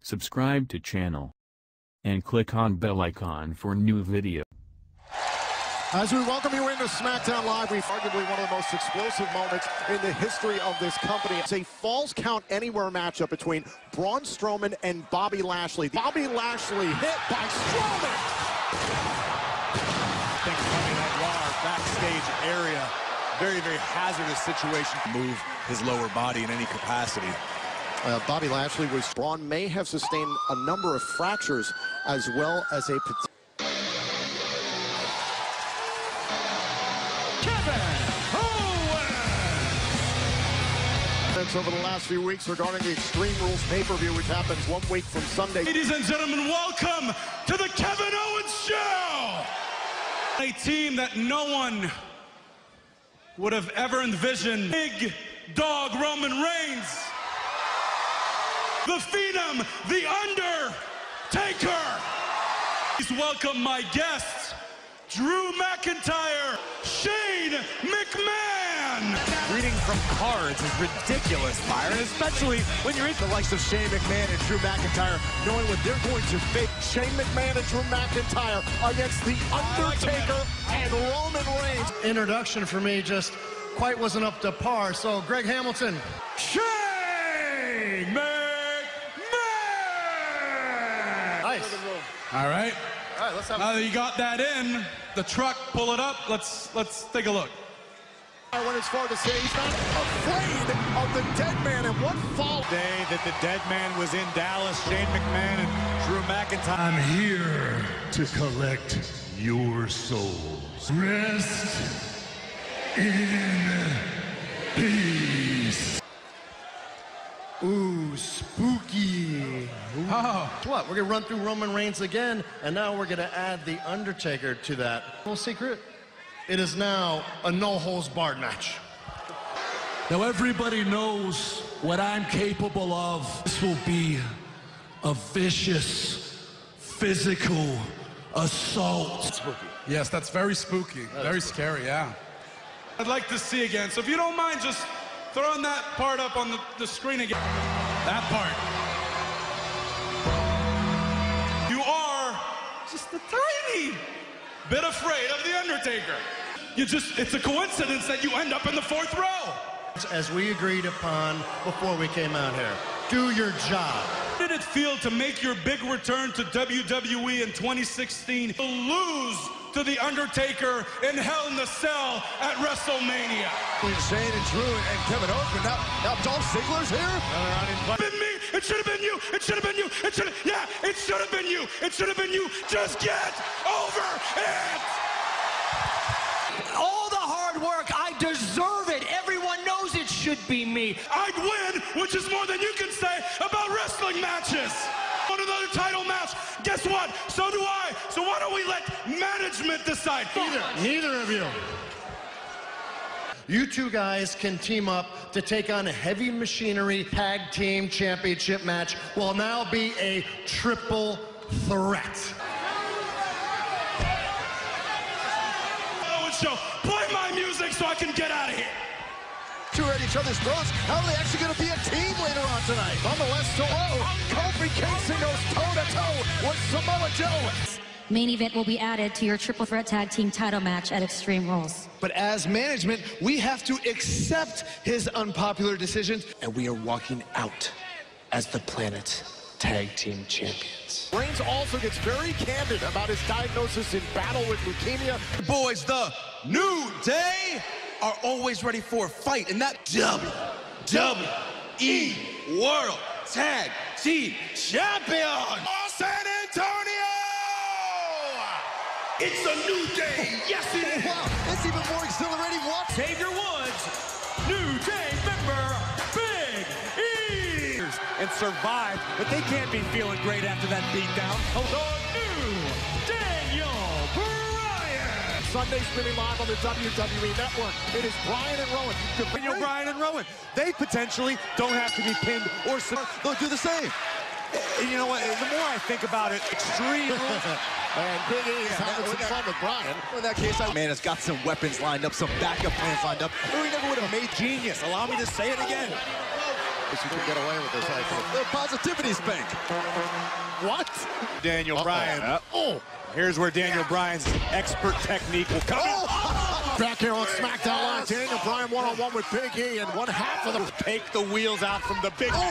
subscribe to channel, and click on bell icon for new video. As we welcome you into SmackDown Live, we've arguably one of the most explosive moments in the history of this company. It's a Falls Count Anywhere matchup between Braun Strowman and Bobby Lashley. Bobby Lashley hit by Strowman. I think coming that Raw backstage area, very, very hazardous situation. Move his lower body in any capacity. Bobby Lashley Braun may have sustained a number of fractures as well as a over the last few weeks regarding the Extreme Rules pay-per-view, which happens 1 week from Sunday. Ladies and gentlemen, welcome to the Kevin Owens Show! A team that no one would have ever envisioned. Big Dog Roman Reigns. The Phenom, The Undertaker. Please welcome my guests, Drew McIntyre, Shane McMahon. Reading from cards is ridiculous, Byron, especially when you're into the likes of Shane McMahon and Drew McIntyre, knowing what they're going to face. Shane McMahon and Drew McIntyre against The Undertaker and Roman Reigns. Introduction for me just quite wasn't up to par, so Greg Hamilton. Shane McMahon! Nice. All right. All right, let's have Now that you got that in, the truck, pull it up. Let's take a look. I went as far to say he's not afraid of the dead man, and what fall Day that the dead man was in Dallas, Shane McMahon and Drew McIntyre. I'm here to collect your souls. Rest in peace. Ooh, spooky. Ooh. Oh. What? We're gonna run through Roman Reigns again, and now we're gonna add The Undertaker to that. Little secret. It is now a no-holds-barred match. Now everybody knows what I'm capable of. This will be a vicious, physical assault. Spooky. Yes, that's very spooky. Very scary, yeah. I'd like to see again. So if you don't mind, just throwing that part up on the screen again. That part. You are just a tiny bit afraid of The Undertaker. It's a coincidence that you end up in the 4th row. As we agreed upon before we came out here, do your job. How did it feel to make your big return to WWE in 2016, to lose to The Undertaker in Hell in the Cell at WrestleMania? Shane and Drew and Kevin Owens, but now Dolph Ziggler's here? Been me. It should have been you. It should have been you. It should have. Yeah. It should have been you. It should have been you. Just get over it. All the hard work, I deserve it. Everyone knows it should be me. I'd win, which is more than you can say about wrestling matches. Want another title match? Guess what? So do I. So why don't we let management decide? Neither of you. You two guys can team up to take on a Heavy Machinery Tag Team Championship match. Will now be a triple threat. Show. Play my music so I can get out of here. two at each other's throats? How are they actually going to be a team later on tonight? Nonetheless, Kofi Kingston goes toe-to-toe with Samoa Joe. Main event will be added to your triple threat tag team title match at Extreme Rules. But as management, we have to accept his unpopular decisions, and we are walking out as the Planet's Tag Team Champions. Reigns also gets very candid about his diagnosis in battle with leukemia. Boys, the New Day are always ready for a fight, and that WWE World Tag Team Champion, San Antonio! It's a new day. Yes, it is. Wow, it's even more exhilarating. What? Xavier Woods, New Day member, Big E. And survived, but they can't be feeling great after that beatdown. The new Daniel Bryan. Sunday streaming live on the WWE Network. It is Bryan and Rowan. Daniel Bryan and Rowan. They potentially don't have to be pinned or they'll do the same. And you know what? The more I think about it, Extreme Rules. And Big E is having some fun with Bryan. In that case, man has got some weapons lined up, some backup plans lined up. We never would have made genius. Allow me to say it again. You can get away with this, I think. The positivity spank. What? Daniel Bryan. Oh. Here's where Daniel Bryan's expert technique will come. Back here on SmackDown Live, Daniel Bryan one-on-one with Big E, and one half of the... Take the wheels out from the Big E.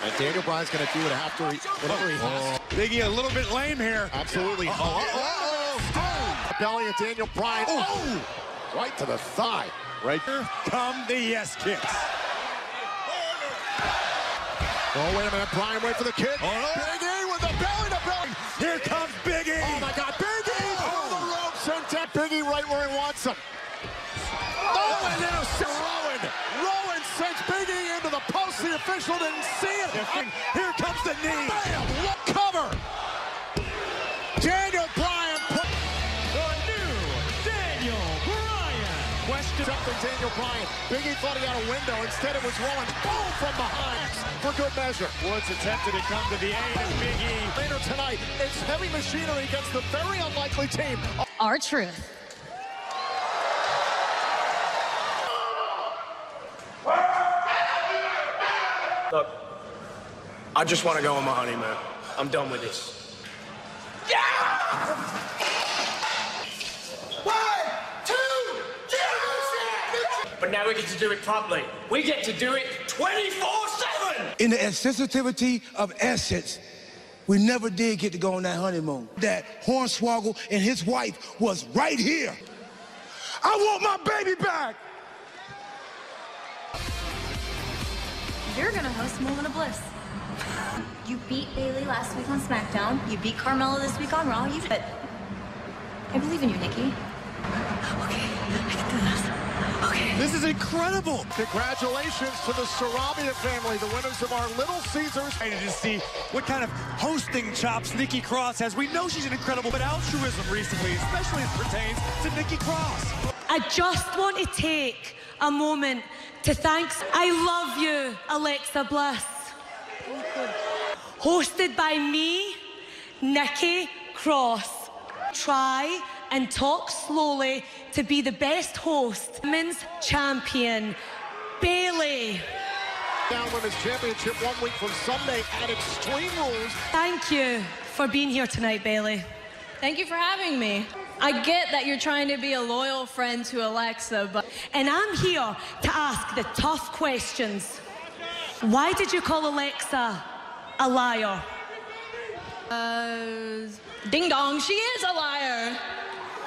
And Daniel Bryan's going to do it after whatever he has. Big E a little bit lame here. Absolutely. Belly of Daniel Bryan. Oh! Right to the thigh. Right here come the yes kicks. Oh, wait a minute. Bryan, wait for the kick. Big E with the belly to belly. Here comes Big E. Oh, my God. Big E over the ropes and tap Big E right where he wants him. Oh, and now Rowan sends Big E into the post. The official didn't see it. Here comes the knee. Bam! Cover. Daniel Bryan put The new Daniel Bryan. question up for Daniel Bryan. Big E thought he had a window. Instead, it was Rowan. Boom from behind for good measure. Woods attempted to come to the aid of Big E. Later tonight, it's heavy machinery against the very unlikely team. R-Truth. Look, I just want to go on my honeymoon. I'm done with this. But now we get to do it properly. We get to do it 24/7! In the sensitivity of assets, we never did get to go on that honeymoon. That Hornswoggle and his wife was right here. I want my baby back! You're gonna host Moment of Bliss. You beat Bailey last week on SmackDown. You beat Carmella this week on Raw. But I believe in you, Nikki. Okay, I can do this. Okay. This is incredible. Congratulations to the Sarabia family, the winners of our Little Caesars. Excited to see what kind of hosting chops Nikki Cross has. We know she's an incredible, but altruism recently, especially as it pertains to Nikki Cross. I just want to take a moment to thank. I love you, Alexa Bliss. Hosted by me, Nikki Cross. Try and talk slowly to be the best host. Women's champion, Bailey. Down Women's Championship 1 week from Sunday at Extreme Rules. Thank you for being here tonight, Bailey. Thank you for having me. I get that you're trying to be a loyal friend to Alexa, but... And I'm here to ask the tough questions. Why did you call Alexa a liar? Ding dong, she is a liar.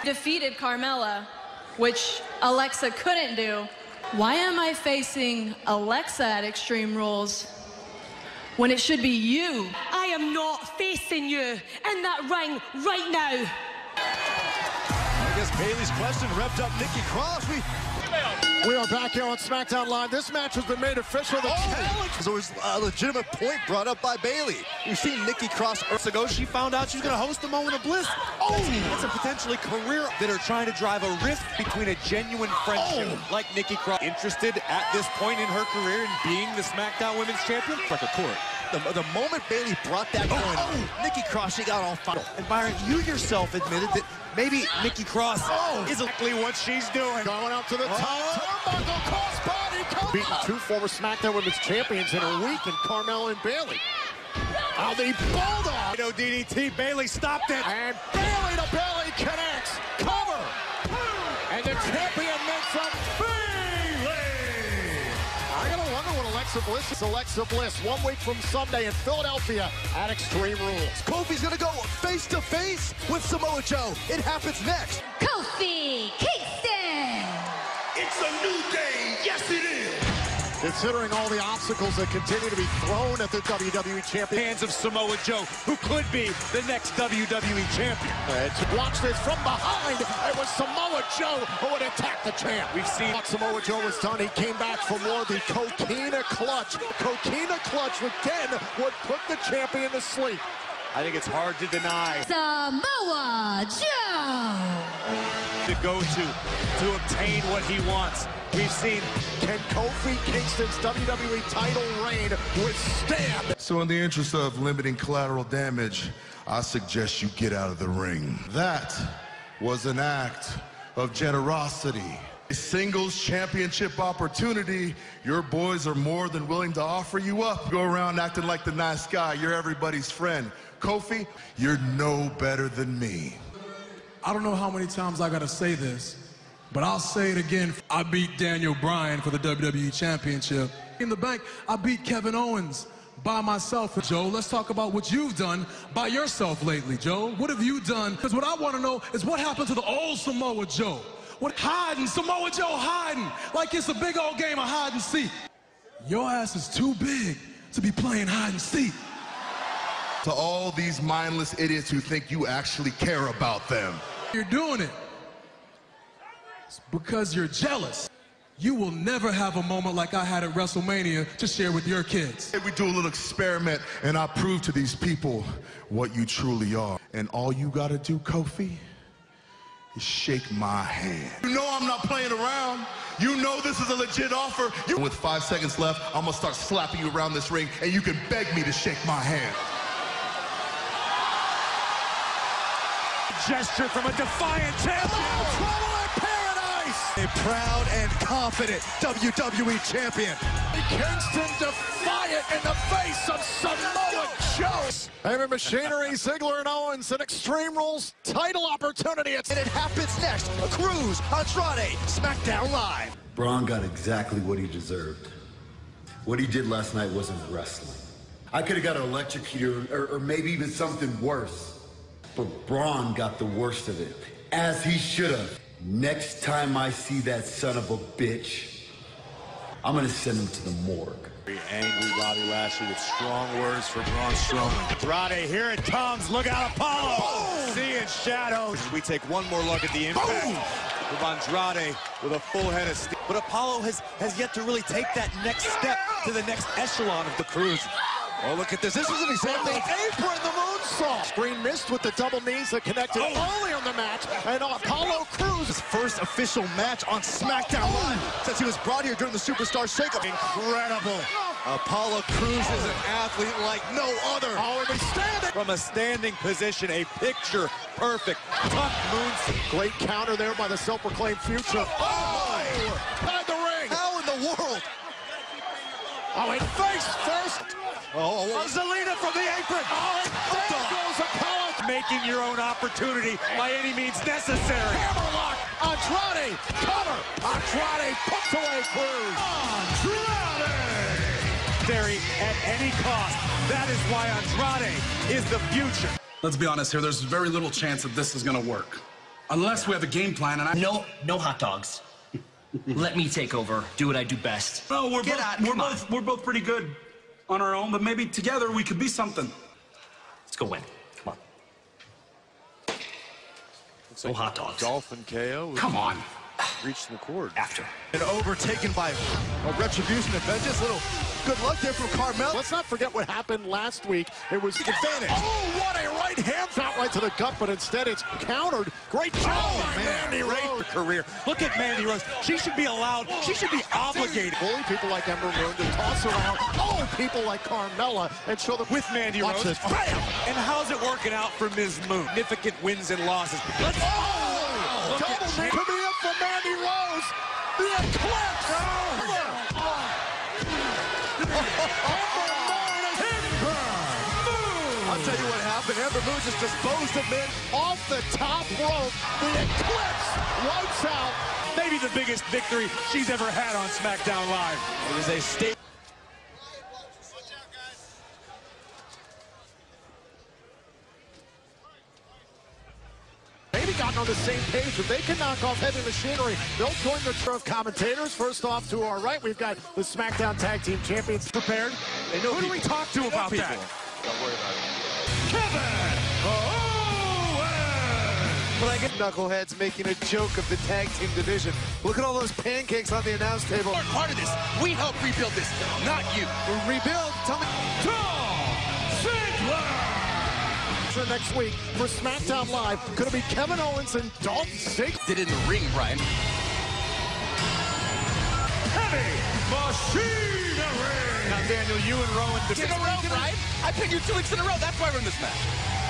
Defeated Carmella, which Alexa couldn't do. Why am I facing Alexa at Extreme Rules when it should be you? I am not facing you in that ring right now. I guess Bailey's question revved up Nikki Cross. We are back here on SmackDown Live. This match has been made official. The challenge. There was a legitimate point brought up by Bailey. We've seen Nikki Cross years ago. She found out she was going to host the Moment of Bliss. That's a potentially career that are trying to drive a rift between a genuine friendship like Nikki Cross. Interested at this point in her career in being the SmackDown Women's Champion? Like a court. The moment Bailey brought that point up, Nikki Cross, she got all fired. And Byron, you yourself admitted that maybe Nikki Cross is exactly what she's doing. Going up to the top. Turnbuckle crossbody. Beaten two former SmackDown Women's Champions in a week in Carmella and Bailey. Now the Bulldog. DDT, Bailey stopped it. And Bailey to Bailey connects. Cover. And the champion makes up Bailey. I gotta wonder what Alexa Bliss is. Alexa Bliss 1 week from Sunday in Philadelphia at Extreme Rules. Kofi's gonna go face to face with Samoa Joe. It happens next. Kofi Kingston. It's a new day. Yes, it is. Considering all the obstacles that continue to be thrown at the WWE Champion. Hands of Samoa Joe, who could be the next WWE Champion. To watch this from behind, it was Samoa Joe who would attack the champ. We've seen what Samoa Joe has done. He came back for more. The Coquina Clutch. Coquina Clutch again would put the champion to sleep. I think it's hard to deny. Samoa Joe. To go to obtain what he wants. We've seen, can Kofi Kingston's WWE title reign withstand? So in the interest of limiting collateral damage, I suggest you get out of the ring. That was an act of generosity A singles championship opportunity, your boys are more than willing to offer you up. Go around acting like the nice guy. You're everybody's friend. Kofi, you're no better than me. I don't know how many times I gotta say this, but I'll say it again. I beat Daniel Bryan for the WWE Championship. In the bank, I beat Kevin Owens by myself. Joe, let's talk about what you've done by yourself lately, Joe. What have you done? Because what I want to know is what happened to the old Samoa Joe? What hiding, Samoa Joe hiding, like it's a big old game of hide and seek. Your ass is too big to be playing hide and seek. To all these mindless idiots who think you actually care about them. You're doing it. It's because you're jealous. You will never have a moment like I had at WrestleMania to share with your kids. We do a little experiment, and I prove to these people what you truly are. And all you gotta do, Kofi, is shake my hand. You know I'm not playing around. You know this is a legit offer. With 5 seconds left, I'm gonna start slapping you around this ring, and you can beg me to shake my hand. Gesture from a defiant champion. Trouble in paradise. A proud and confident WWE champion. Kingston defiant in the face of Samoa Joe. Heavy Machinery, Ziggler and Owens, an Extreme Rules title opportunity. And it happens next. A Cruz, Andrade, SmackDown Live. Braun got exactly what he deserved. What he did last night wasn't wrestling. I could have got electrocuted or maybe even something worse. But Braun got the worst of it, as he should have. Next time I see that son of a bitch, I'm gonna send him to the morgue. Very angry Bobby Lashley with strong words for Braun Strowman. Andrade, here it comes. Look out, Apollo. Oh. Seeing shadows. We take one more look at the impact of Andrade with a full head of steam. But Apollo has yet to really take that next step to the next echelon of the Cruz. Oh, look at this. This is an example of apron, the moonsault. Screen missed with the double knees that connected earlier in the match. And Apollo Crews. His first official match on SmackDown Live since he was brought here during the Superstar Shakeup. Incredible. Apollo Crews is an athlete like no other. Oh, and he's standing. From a standing position, a picture-perfect tough moonsault. Great counter there by the self-proclaimed Future. Oh! Tied the ring. How in the world? Oh, and face first. Oh, Zelina from the apron. Oh, and there goes Apollo. Making your own opportunity by any means necessary. Hammerlock. Andrade. Cover. Andrade puts away Cruz. Andrade. At any cost. That is why Andrade is the future. Let's be honest here. There's very little chance that this is going to work. Unless we have a game plan and No hot dogs. Let me take over. Do what I do best. No, we're both pretty good on our own, but maybe together we could be something. Let's go win. Come on. No hot dogs. Dolphin KO. Come on. Reached the cord. After. And overtaken by a Retribution and Vengeance. Little good luck there from Carmel. Let's not forget what happened last week. It was advantage. Oh, what a right hand shot right to the gut, but instead it's countered. Great job by Mandy Rose. Career. Look at Mandy Rose. She should be allowed. She should be obligated. Bully people like Ember Moon to toss around. Oh, people like Carmella and show them with Mandy Rose. This. Bam! And how's it working out for Ms. Moon? Significant wins and losses. Let's double knee coming up for Mandy Rose. The eclipse. I'll tell you what happened. Ember Moon just disposed of men off the top rope. The eclipse wipes out. Maybe the biggest victory she's ever had on SmackDown Live. It is a state. Maybe gotten on the same page. If they can knock off Heavy Machinery, they'll join the trio of commentators. First off, to our right, we've got the SmackDown Tag Team Champions prepared. Who do we talk to about that? Don't worry about it. Kevin Owens! But I get knuckleheads making a joke of the tag team division. Look at all those pancakes on the announce table. We're part of this. We help rebuild this, not you. Rebuild? Tell me. Next week for SmackDown Live, going to be Kevin Owens and Dolph Ziggler. Did it in the ring, Brian. Heavy Machinery! Now, Daniel, you and Rowan... In a row, Brian. I picked you 2 weeks in a row. That's why we're in this match.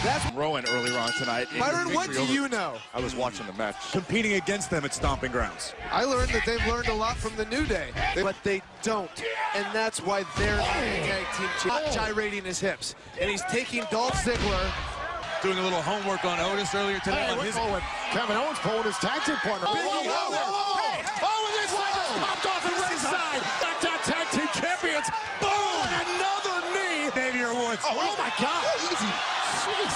That's Rowan earlier on tonight. Byron, what do you know? I was watching the match. Competing against them at Stomping Grounds. I learned that they've learned a lot from the New Day, but they don't. And that's why they're not the tag team champ. Gyrating his hips. And he's taking Dolph Ziggler. Doing a little homework on Otis earlier today. Kevin Owens pulling his tag team partner. Popped off the ringside. SmackDown Tag Team Champions. Boom! Another knee. Xavier Woods. Oh my God. Easy. Jeez.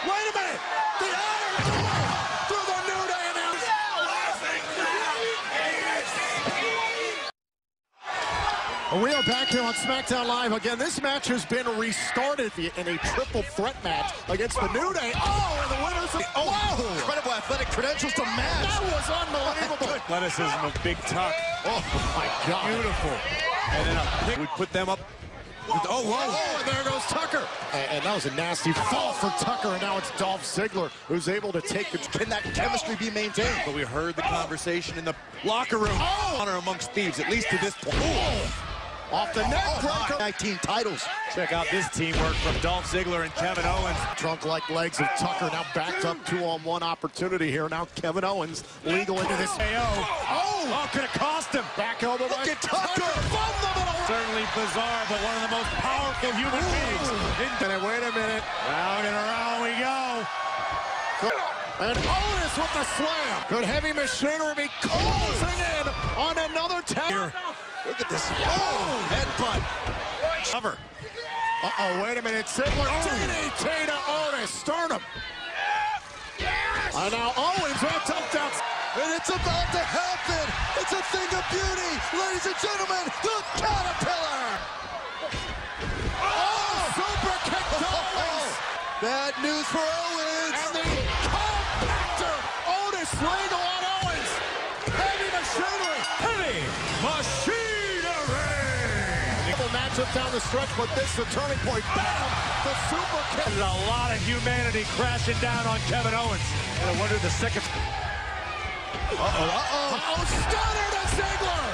Wait a minute. The Iron through the New Day announcement. We are back here on SmackDown Live again. This match has been restarted in a triple threat match against the New Day. Oh, and the winners of... Oh, incredible athletic credentials to match. That was unbelievable. Athleticism of Big Tuck. Oh, my God. Beautiful. And then a pick would put them up. Oh, whoa. Oh, and there goes Tucker. And that was a nasty fall for Tucker, and now it's Dolph Ziggler who's able to take the... Can that chemistry be maintained? But we heard the conversation in the locker room. Oh! Honor amongst thieves, at least to this point. Oh! Off the neck breaker. 19 titles. Check out this teamwork from Dolph Ziggler and Kevin Owens. Trunk-like legs of Tucker now backed up 2-on-1 opportunity here. Now Kevin Owens legal into this. Oh, could have cost him. Back elbow. Look at Tucker. Certainly bizarre, but one of the most powerful human beings. Wait a minute. Round and around we go. And Otis with the slam. Could heavy machinery be closing in on another tag? Look at this. Oh, headbutt. Cover. Uh-oh, wait a minute. Ziggler DDT to Otis. Sternum. And now Owens wrapped up down. And it's about to happen. It's a thing of beauty. Ladies and gentlemen, the Caterpillar. Oh, super kick to Owens. Bad news for Owens. And the compactor. Otis legal on Owens. Heavy machinery. Heavy machinery. Matchup down the stretch, but this is the turning point. Bam! The super kick. There's a lot of humanity crashing down on Kevin Owens. And I wonder the second. Oh, stunner to Ziggler.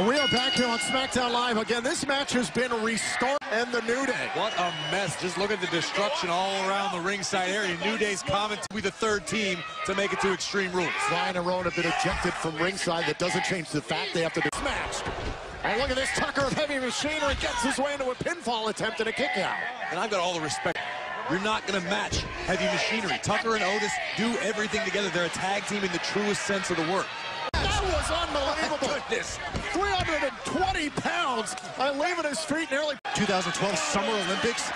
We are back here on SmackDown Live again. This match has been restarted and the New Day. What a mess. Just look at the destruction all around the ringside area. New Day's comment to be the third team to make it to Extreme Rules. Bryan and Rowan have been ejected from ringside. That doesn't change the fact they have to do this match. And look at this. Tucker of heavy machinery gets his way into a pinfall attempt and a kick out. And I've got all the respect. You're not going to match heavy machinery. Tucker and Otis do everything together. They're a tag team in the truest sense of the word. That was unbelievable. Oh, goodness. 320 pounds. I leave at his feet nearly. 2012 Summer Olympics.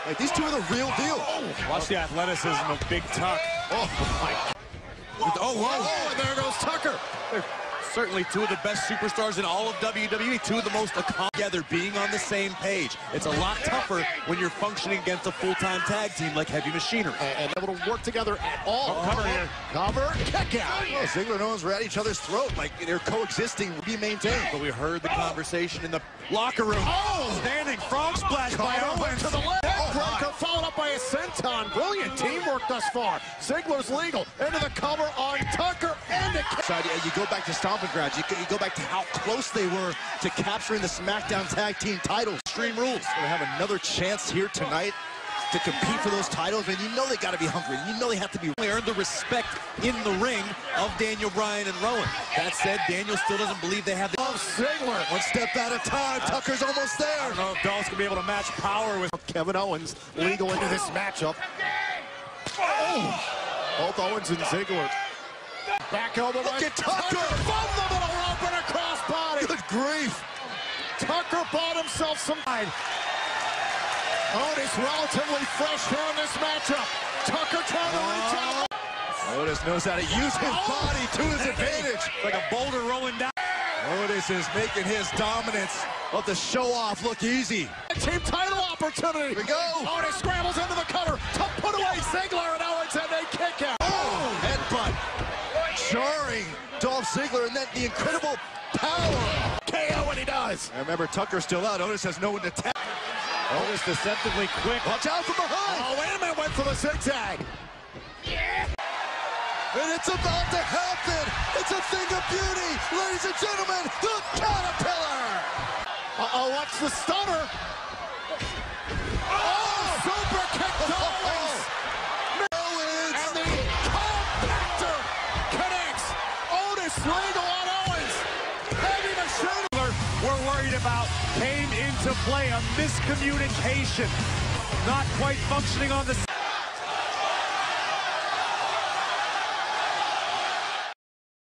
Like, these two are the real deal. Oh, watch the athleticism of Big Tuck. Oh, my. Oh, whoa. Oh, and there goes Tucker. They're certainly two of the best superstars in all of WWE. Two of the most together, being on the same page. It's a lot tougher when you're functioning against a full-time tag team like Heavy Machinery. And able to work together at all. Oh, cover here. Cover, kick out. Oh, Ziggler and Owens were at each other's throat. Like, they're coexisting, be maintained. But we heard the conversation in the locker room. Oh! Standing frog splash by Owens. To the left. Breaker followed up by a senton. Brilliant teamwork thus far. Ziggler's legal. Into the cover on Tucker and a kick. You go back to Stomping Grounds. You go back to how close they were to capturing the SmackDown Tag Team titles. Extreme Rules. They have another chance here tonight to compete for those titles, and you know they got to be hungry. You know they have to be. They earned the respect in the ring of Daniel Bryan and Rowan. That said, Daniel still doesn't believe they have the. Oh, Ziggler. One step at a time. Tucker's almost there. I don't know if Dolph's gonna be able to match power with Kevin Owens legal into this matchup. Oh. Both Owens and Ziggler. Back elbow. Look at Tucker. From the middle rope and a crossbody. Good grief. Tucker bought himself some. Otis relatively fresh here in this matchup. Tucker trying to reach out. Otis knows how to use his body to his advantage. Like a boulder rolling down. Otis is making his dominance of the show-off look easy. Team title opportunity. Here we go. Otis scrambles into the cover. Tuck put away Ziggler and Owens and a kick out. Oh, headbutt. Jarring Dolph Ziggler, and then the incredible power. KO when he does. And remember, Tucker's still out. Otis has no one to tap. Otis deceptively quick. Watch out from behind. Oh, wait a minute. Went for the zigzag. And it's about to happen. It's a thing of beauty. Ladies and gentlemen, the Caterpillar. Uh-oh, watch the stunner. Oh, super kick to Owens. And the compactor connects. Otis Regal on Owens. Heavy machine. We're worried about came into play, a miscommunication. Not quite functioning on the